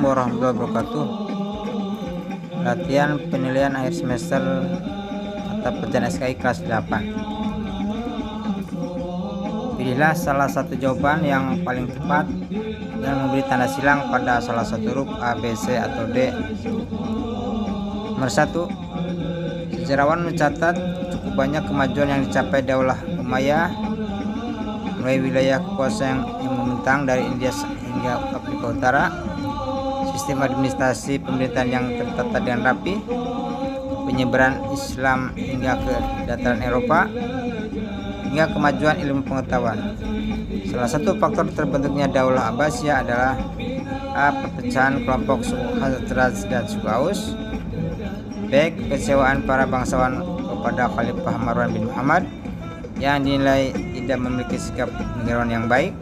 warahmatullahi wabarakatuh. Latihan penilaian akhir semester mata pelajaran SKI kelas 8. Pilihlah salah satu jawaban yang paling tepat dan memberi tanda silang pada salah satu huruf A, B, C, atau D. Nomor 1. Sejarawan mencatat cukup banyak kemajuan yang dicapai Daulah Umayyah mulai wilayah kekuasaan yang membentang dari India hingga Afrika Utara, sistem administrasi pemerintahan yang tertata dengan rapi, penyebaran Islam hingga ke dataran Eropa, hingga kemajuan ilmu pengetahuan. Salah satu faktor terbentuknya Daulah Abbasiyah adalah A. Perpecahan kelompok suku Khazraj dan suku Aus, B. Kekecewaan para bangsawan kepada Khalifah Marwan bin Muhammad yang dinilai tidak memiliki sikap negarawan yang baik,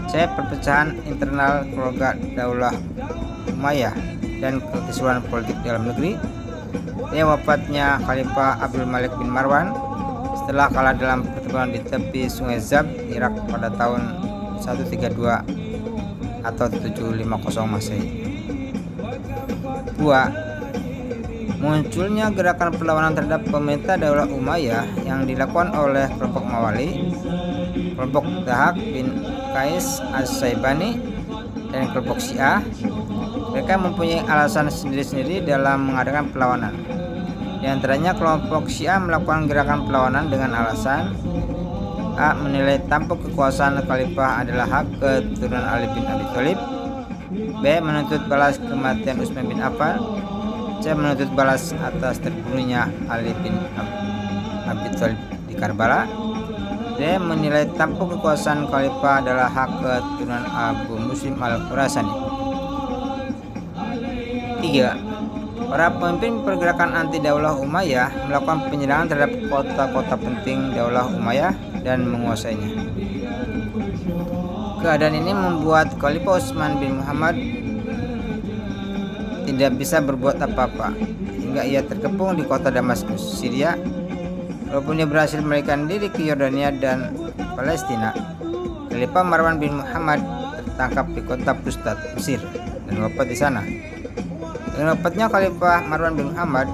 C. Perpecahan internal keluarga Daulah Umayyah dan kekisruhan politik dalam negeri, D. Wafatnya Khalifah Abdul Malik bin Marwan setelah kalah dalam pertempuran di tepi Sungai Zab, Irak pada tahun 132 atau 750 Masehi. 2. Munculnya gerakan perlawanan terhadap pemerintah Daulah Umayyah yang dilakukan oleh kelompok Mawali, kelompok Dahak bin Qais As-Saibani, dan kelompok Syiah. Mereka mempunyai alasan sendiri-sendiri dalam mengadakan perlawanan. Di antaranya kelompok Syiah melakukan gerakan perlawanan dengan alasan A. Menilai tampuk kekuasaan khalifah adalah hak keturunan Ali bin Abi Thalib, B. Menuntut balas kematian Utsman bin Affan, C. Menuntut balas atas terbunuhnya Ali bin Abi Thalib di Karbala, D. Menilai tampuk kekuasaan khalifah adalah hak keturunan Abu Muslim al-Khurasani. 3. Para pemimpin pergerakan anti Daulah Umayyah melakukan penyerangan terhadap kota-kota penting Daulah Umayyah dan menguasainya. Keadaan ini membuat Khalifah Utsman bin Muhammad tidak bisa berbuat apa-apa hingga ia terkepung di kota Damaskus, Syria. Walaupun dia berhasil melarikan diri ke Yordania dan Palestina, Khalifah Marwan bin Muhammad tertangkap di kota Fustat, Mesir, dan wafat di sana. Dengan wafatnya Khalifah Marwan bin Muhammad,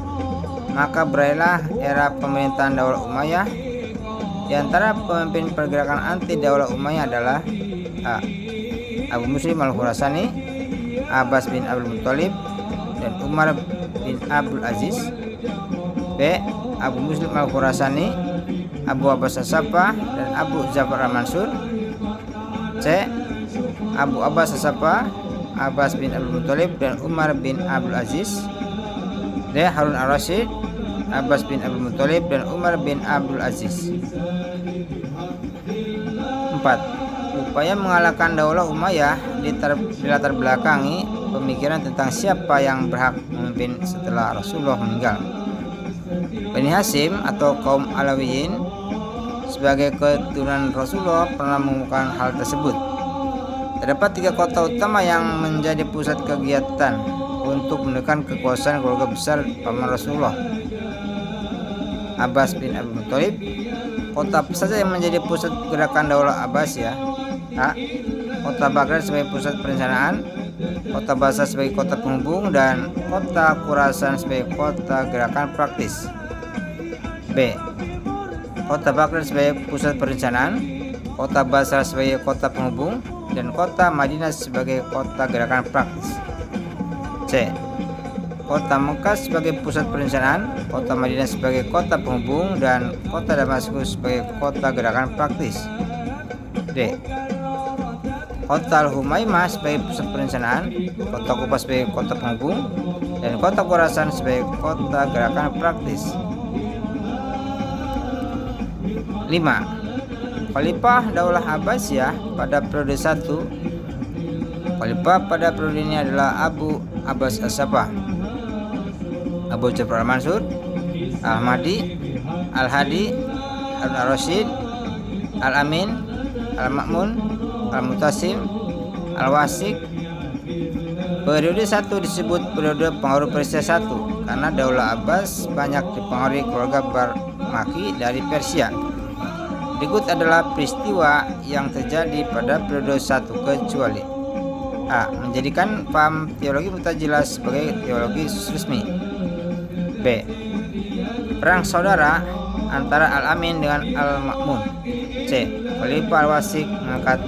maka berakhirlah era pemerintahan Daulah Umayyah. Di antara pemimpin pergerakan anti Daulah Umayyah adalah A. Abu Muslim al-Khurasani, Abbas bin Abdul Muthalib, dan Umar bin Abdul Aziz. B. Abu Muslim al-Khurasani, Abu Abbas as-Saffah, dan Abu Ja'far al-Mansur. C. Abu Abbas as-Saffah, Abbas bin Abdul Muthalib, dan Umar bin Abdul Aziz. D. Harun al-Rasyid, Abbas bin Abdul Muthalib, dan Umar bin Abdul Aziz. 4. Upaya mengalahkan Daulah Umayyah dilatar belakangi pemikiran tentang siapa yang berhak memimpin setelah Rasulullah meninggal. Bani Hashim atau kaum Alawiyin sebagai keturunan Rasulullah pernah mengumumkan hal tersebut. Terdapat 3 kota utama yang menjadi pusat kegiatan untuk menekan kekuasaan keluarga besar paman Rasulullah. Abbas bin Abdul Muthalib. Kota apa saja yang menjadi pusat gerakan Daulah Abbasiyah? A. Kota Baghdad sebagai pusat perencanaan, kota Basra sebagai kota penghubung, dan kota Khurasan sebagai kota gerakan praktis. B. Kota Baghdad sebagai pusat perencanaan, kota Basra sebagai kota penghubung, dan kota Madinah sebagai kota gerakan praktis. C. Kota Mekah sebagai pusat perencanaan, kota Madinah sebagai kota penghubung, dan kota Damaskus sebagai kota gerakan praktis. D. Kota Al-Humaimah sebagai pusat perencanaan, kota Kufa sebagai kota penghubung, dan kota Khurasan sebagai kota gerakan praktis. 5. Khalifah Daulah Abbasiyah pada periode 1. Khalifah pada periode ini adalah Abu Abbas as-Saffah, Abu Ja'far al-Mansur, Al-Mahdi, Al-Hadi, Harun al-Rasyid, Al-Amin, Al-Ma'mun, Al-Mutasim, Al-Wasik. Periode 1 disebut periode pengaruh Persia 1 karena Daulah Abbas banyak dipengaruhi keluarga Barmaki dari Persia. Berikut adalah peristiwa yang terjadi pada periode 1 kecuali A. Menjadikan paham teologi Mu'tazilah sebagai teologi resmi. B. Perang saudara antara Al-Amin dengan Al-Ma'mun. C. Khalifah Al-Wasik mengangkat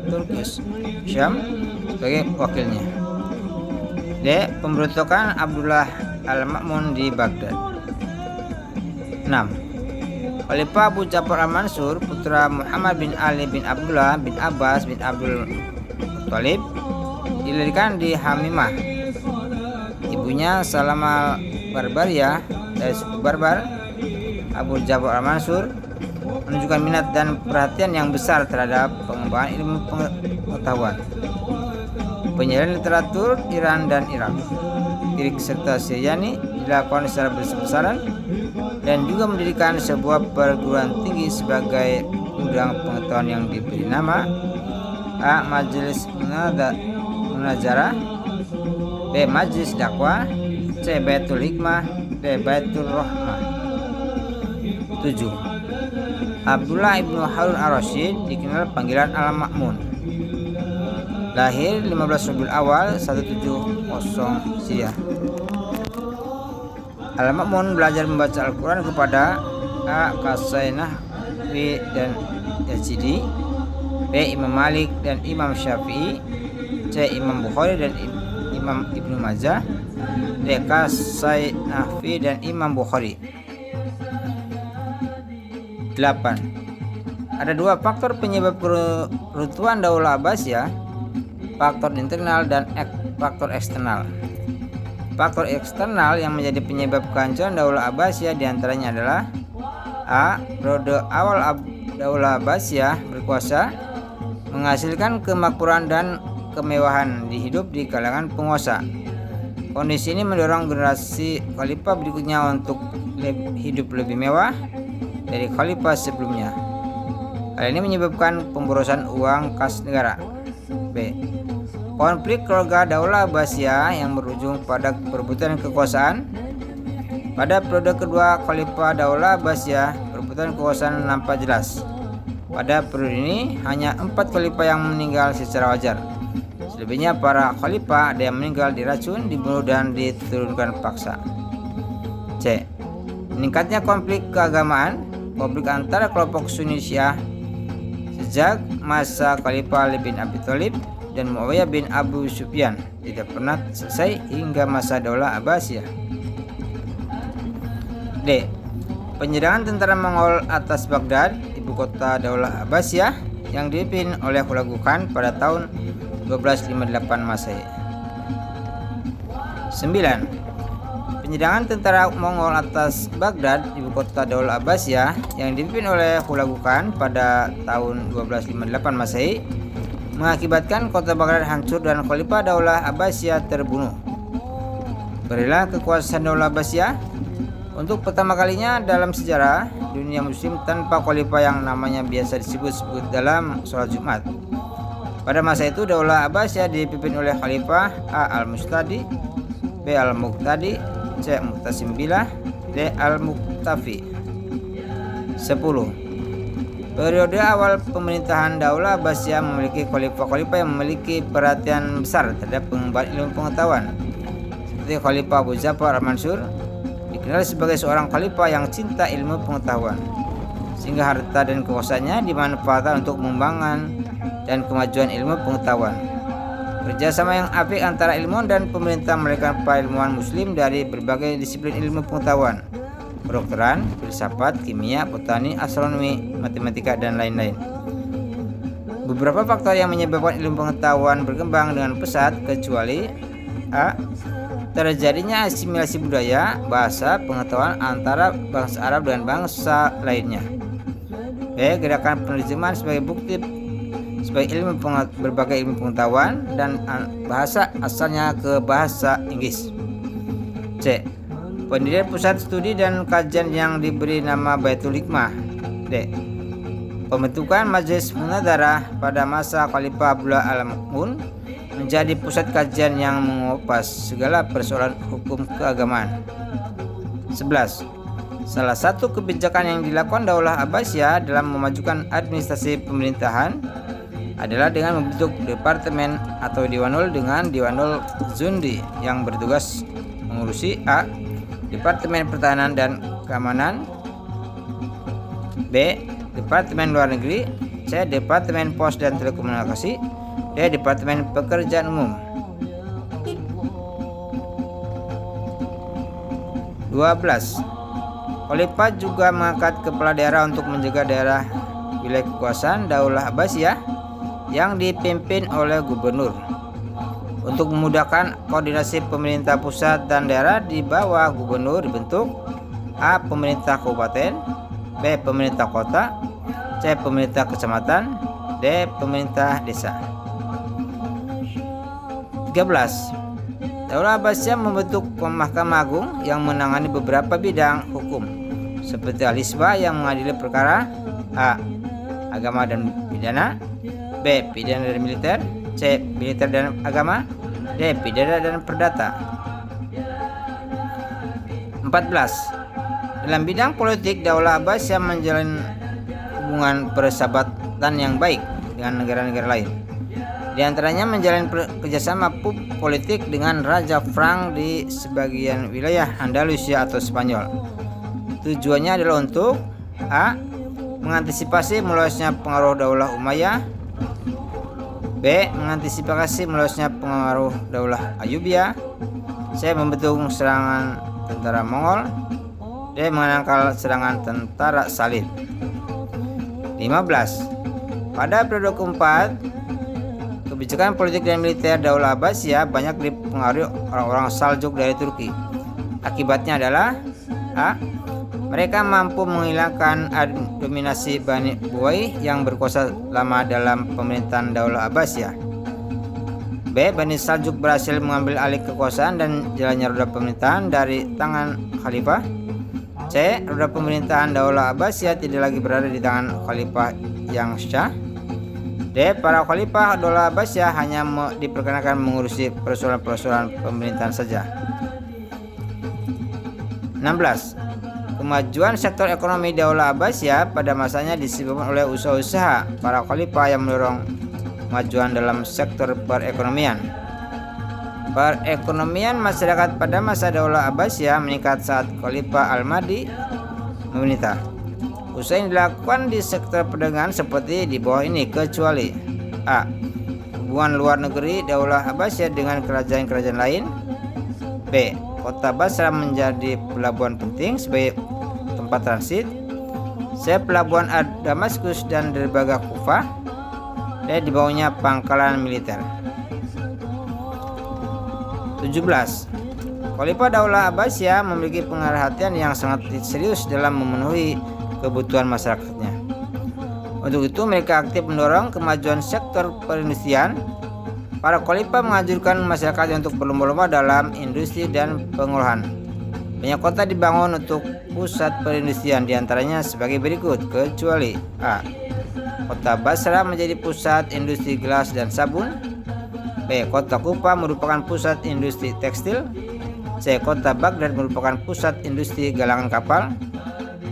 Turkus Syam sebagai wakilnya. D. Pemberontakan Abdullah Al-Ma'mun di Baghdad. 6. Khalifah Abu Ja'far Al-Mansur, putra Muhammad bin Ali bin Abdullah bin Abbas bin Abdul Muttalib, dilahirkan di Hamimah. Ibunya Salama Barbaria dari suku Barbar. Abu Ja'far Al-Mansur menunjukkan minat dan perhatian yang besar terhadap pengembangan ilmu pengetahuan, penyajian literatur Iran dan Irak, Girik serta Syriani dilakukan secara besar-besaran, dan juga mendirikan sebuah perguruan tinggi sebagai gudang pengetahuan yang diberi nama A. Majelis Munajarah, B. Majelis Dakwah, C. Baitul Hikmah, D. Baitul Rahmah. 7. Abdullah ibnu Harun ar-Rasyid dikenal panggilan Al-Ma'mun. Lahir 15 Rabiul Awal 170 Hijriah. Al-Ma'mun belajar membaca Al-Quran kepada A. Kasainah B. dan Yazidi, B. Imam Malik dan Imam Syafi'i, C. Imam Bukhari dan Imam Ibnu Majah, D. Kasainah B. dan Imam Bukhari. 8. Ada dua faktor penyebab keruntuhan Daulah Abbasiyah, faktor internal dan faktor eksternal. Faktor eksternal yang menjadi penyebab kehancuran Daulah Abbasiyah diantaranya adalah A. Periode awal Daulah Abbasiyah berkuasa menghasilkan kemakmuran dan kemewahan di hidup di kalangan penguasa. Kondisi ini mendorong generasi khalifah berikutnya untuk hidup lebih mewah dari khalifah sebelumnya. Hal ini menyebabkan pemborosan uang kas negara. B. Konflik keluarga Daulah Abbasiyah yang berujung pada perebutan kekuasaan. Pada periode kedua Khalifah Daulah Abbasiyah, perebutan kekuasaan nampak jelas. Pada periode ini hanya 4 khalifah yang meninggal secara wajar. Selebihnya para khalifah ada yang meninggal diracun, dibunuh dan diturunkan paksa. C. Meningkatnya konflik keagamaan, konflik antara kelompok Sunni Syiah sejak masa Khalifah Ali bin Abi Thalib dan Muawiyah bin Abu Sufyan tidak pernah selesai hingga masa Daulah Abbasiyah. D. Penyerangan tentara Mongol atas Baghdad, ibu kota Daulah Abbasiyah, yang dipimpin oleh Hulagu Khan pada tahun 1258 Masehi. 9. Penyerangan tentara Mongol atas Baghdad, ibu kota Daulah Abbasiyah, yang dipimpin oleh Hulagu Khan pada tahun 1258 Masehi mengakibatkan kota Baghdad hancur dan Khalifah Daulah Abbasiyah terbunuh. Berilah kekuasaan Daulah Abbasiyah untuk pertama kalinya dalam sejarah dunia muslim tanpa khalifah yang namanya biasa disebut dalam sholat Jumat. Pada masa itu Daulah Abbasiyah dipimpin oleh Khalifah A. Al-Mustadi, B. Al-Muqtadi, C. Mu'tasim Billah, D. Al-Muqtafi. 10. Periode awal pemerintahan Daulah Abbasiyah memiliki khalifah-khalifah yang memiliki perhatian besar terhadap pengembangan ilmu pengetahuan, seperti Khalifah Abu Ja'far Al-Mansur, dikenal sebagai seorang khalifah yang cinta ilmu pengetahuan, sehingga harta dan kekuasaannya dimanfaatkan untuk pengembangan dan kemajuan ilmu pengetahuan. Kerjasama yang apik antara ilmuwan dan pemerintah melahirkan para ilmuwan muslim dari berbagai disiplin ilmu pengetahuan, kedokteran, filsafat, kimia, botani, astronomi, matematika, dan lain-lain. Beberapa faktor yang menyebabkan ilmu pengetahuan berkembang dengan pesat kecuali A. Terjadinya asimilasi budaya, bahasa, pengetahuan antara bangsa Arab dengan bangsa lainnya. B. Gerakan penerjemahan sebagai bukti sebagai berbagai ilmu pengetahuan dan bahasa asalnya ke bahasa Inggris. C. Pendirian pusat studi dan kajian yang diberi nama Baitul Hikmah. D. Pembentukan Majelis Munadarah pada masa Khalifah Abdullah Al-Ma'mun menjadi pusat kajian yang mengupas segala persoalan hukum keagamaan. 11. Salah satu kebijakan yang dilakukan Daulah Abbasiyah dalam memajukan administrasi pemerintahan adalah dengan membentuk departemen atau Diwanul dengan Diwanul Zundi yang bertugas mengurusi A. Departemen Pertahanan dan Keamanan, B. Departemen Luar Negeri, C. Departemen Pos dan Telekomunikasi, D. Departemen Pekerjaan Umum. 12. Khalifah juga mengangkat kepala daerah untuk menjaga daerah wilayah kekuasaan Daulah Abbasiyah yang dipimpin oleh gubernur. Untuk memudahkan koordinasi pemerintah pusat dan daerah di bawah gubernur dibentuk A. Pemerintah kabupaten, B. Pemerintah kota, C. Pemerintah kecamatan, D. Pemerintah desa. 13. Daulah Abbasiyah membentuk Mahkamah Agung yang menangani beberapa bidang hukum seperti al-Hisbah yang mengadili perkara A. Agama dan pidana, B. Pidana dan militer, C. Militer dan agama, D. Pidana dan perdata. 14. Dalam bidang politik, Daulah Abbasiyah menjalin hubungan persahabatan yang baik dengan negara-negara lain. Di antaranya menjalin kerjasama politik dengan Raja Frank di sebagian wilayah Andalusia atau Spanyol. Tujuannya adalah untuk A. Mengantisipasi meluasnya pengaruh Daulah Umayyah, B. Mengantisipasi meluasnya pengaruh Daulah Ayyubiyah, C. Membentuk serangan tentara Mongol, D. Menangkal serangan tentara Salib. 15. Pada periode keempat, kebijakan politik dan militer Daulah Abbasiyah banyak dipengaruhi orang-orang Saljuk dari Turki. Akibatnya adalah A. Mereka mampu menghilangkan dominasi Bani Buwai yang berkuasa lama dalam pemerintahan Daulah Abbasiyah. B. Bani Saljuk berhasil mengambil alih kekuasaan dan jalannya roda pemerintahan dari tangan khalifah. C. Roda pemerintahan Daulah Abbasiyah tidak lagi berada di tangan khalifah yang syah. D. Para khalifah Daulah Abbasiyah hanya diperkenakan mengurusi persoalan-persoalan pemerintahan saja. 16. Kemajuan sektor ekonomi Daulah Abbasiyah pada masanya disebabkan oleh usaha-usaha para khalifah yang mendorong kemajuan dalam sektor perekonomian. Perekonomian masyarakat pada masa Daulah Abbasiyah meningkat saat Khalifah Al-Mahdi memerintah. Usaha yang dilakukan di sektor perdagangan seperti di bawah ini kecuali A. Hubungan luar negeri Daulah Abbasiyah dengan kerajaan-kerajaan lain, B. Kota Basra menjadi pelabuhan penting sebagai tempat transit, C. Pelabuhan Damaskus dan derbaga Kufah, D. Di bawahnya pangkalan militer. 17. Khalifah Daulah Abbasiyah memiliki perhatian yang sangat serius dalam memenuhi kebutuhan masyarakatnya. Untuk itu mereka aktif mendorong kemajuan sektor perindustrian. Para khalifah menganjurkan masyarakat untuk berlomba-lomba dalam industri dan pengolahan. Banyak kota dibangun untuk pusat perindustrian, diantaranya sebagai berikut kecuali A. Kota Basra menjadi pusat industri gelas dan sabun, B. Kota Kufa merupakan pusat industri tekstil, C. Kota Baghdad merupakan pusat industri galangan kapal,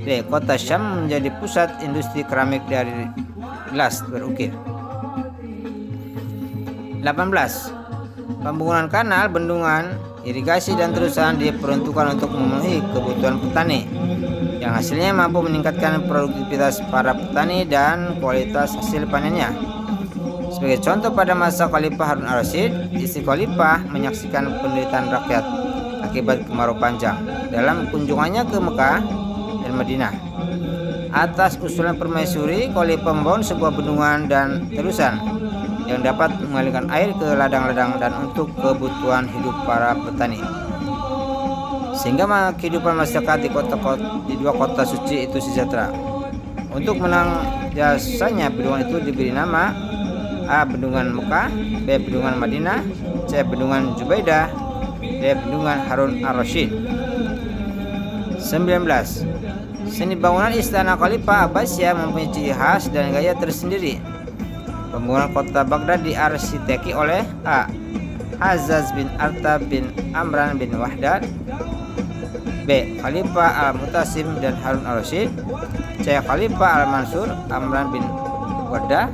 D. Kota Syam menjadi pusat industri keramik dari gelas berukir. 18. Pembangunan kanal, bendungan, irigasi dan terusan diperuntukkan untuk memenuhi kebutuhan petani yang hasilnya mampu meningkatkan produktivitas para petani dan kualitas hasil panennya. Sebagai contoh, pada masa Khalifah Harun al-Rasyid, istri Khalifah menyaksikan penderitaan rakyat akibat kemarau panjang dalam kunjungannya ke Mekah dan Madinah. Atas usulan permaisuri, Khalifah membangun sebuah bendungan dan terusan yang dapat mengalirkan air ke ladang-ladang dan untuk kebutuhan hidup para petani, sehingga kehidupan masyarakat di dua kota suci itu sejahtera. Untuk menang jasanya, bendungan itu diberi nama A. Bendungan Mekah, B. Bendungan Madinah, C. Bendungan Jubaidah, D. Bendungan Harun al-Rasyid. 19. Seni bangunan Istana Khalifah Abbasiyah mempunyai ciri khas dan gaya tersendiri. Pembangunan kota Baghdad diarsiteki oleh A. Azaz bin Artab bin Amran bin Wahdad, B. Khalifah Al-Mutasim dan Harun al-Rasyid, C. Khalifah Al-Mansur Amran bin Waddah,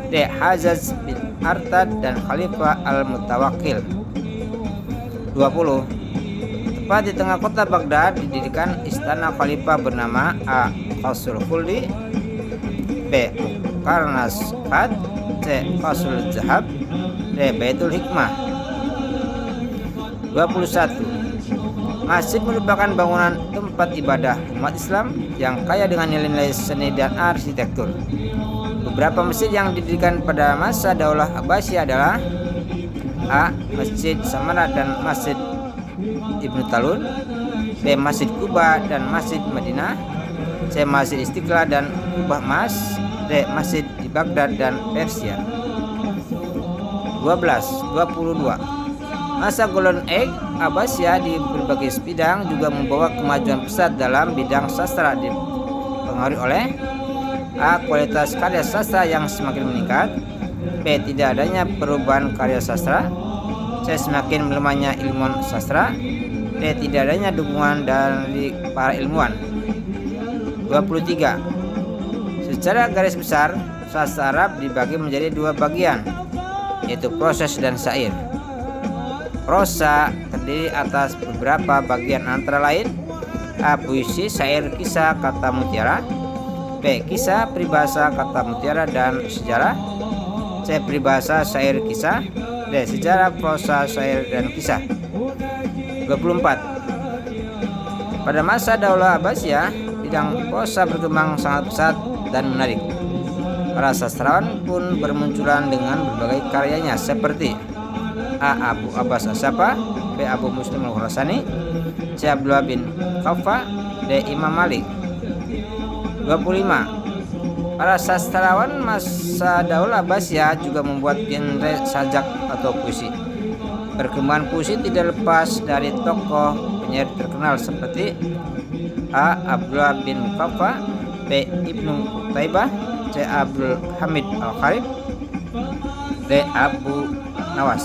D. Hajjaj bin Artad dan Khalifah Al-Mutawakkil. 20. Tepat di tengah kota Baghdad didirikan istana khalifah bernama A. Qasul Khuldi, B. Karnas Fat, C. Qasul Zahab, D. Baitul Hikmah. 21. Masjid merupakan bangunan tempat ibadah umat Islam yang kaya dengan nilai-nilai seni dan arsitektur. Beberapa masjid yang didirikan pada masa Daulah Abbasiyah adalah A. Masjid Samarra dan Masjid Ibnu Talun, B. Masjid Kuba dan Masjid Madinah, C. Masjid Istiqlal dan Kubah Mas, D. Masjid di Baghdad dan Persia. 22. Masa Golden Age Abbasiyah di berbagai bidang juga membawa kemajuan pesat dalam bidang sastra, dipengaruhi oleh A. Kualitas karya sastra yang semakin meningkat, B. Tidak adanya perubahan karya sastra, C. Semakin melemahnya ilmuwan sastra, D. Tidak adanya dukungan dari para ilmuwan. 23. Secara garis besar, sastra Arab dibagi menjadi dua bagian, yaitu proses dan syair. Prosa terdiri atas beberapa bagian antara lain A. Puisi, syair, kisah, kata mutiara, B. Kisah, peribahasa, kata mutiara, dan sejarah, C. Peribahasa, syair, kisah, D. Sejarah, prosa, syair, dan kisah. 24. Pada masa Daulah Abbasiyah, bidang prosa berkembang sangat pesat dan menarik. Para sastrawan pun bermunculan dengan berbagai karyanya seperti A. Abu Abbas As-Safa, B. Abu Muslim Al-Khurasani, C. Abdullah bin Khafa, D. Imam Malik. 25. Para sastrawan masa Daulah Abbasiyah juga membuat genre sajak atau puisi. Perkembangan puisi tidak lepas dari tokoh penyair terkenal seperti A. Abdullah bin Khafa, B. Ibnu Qutaibah, C. Abdul Hamid Al-Kharib, D. Abu Nawas.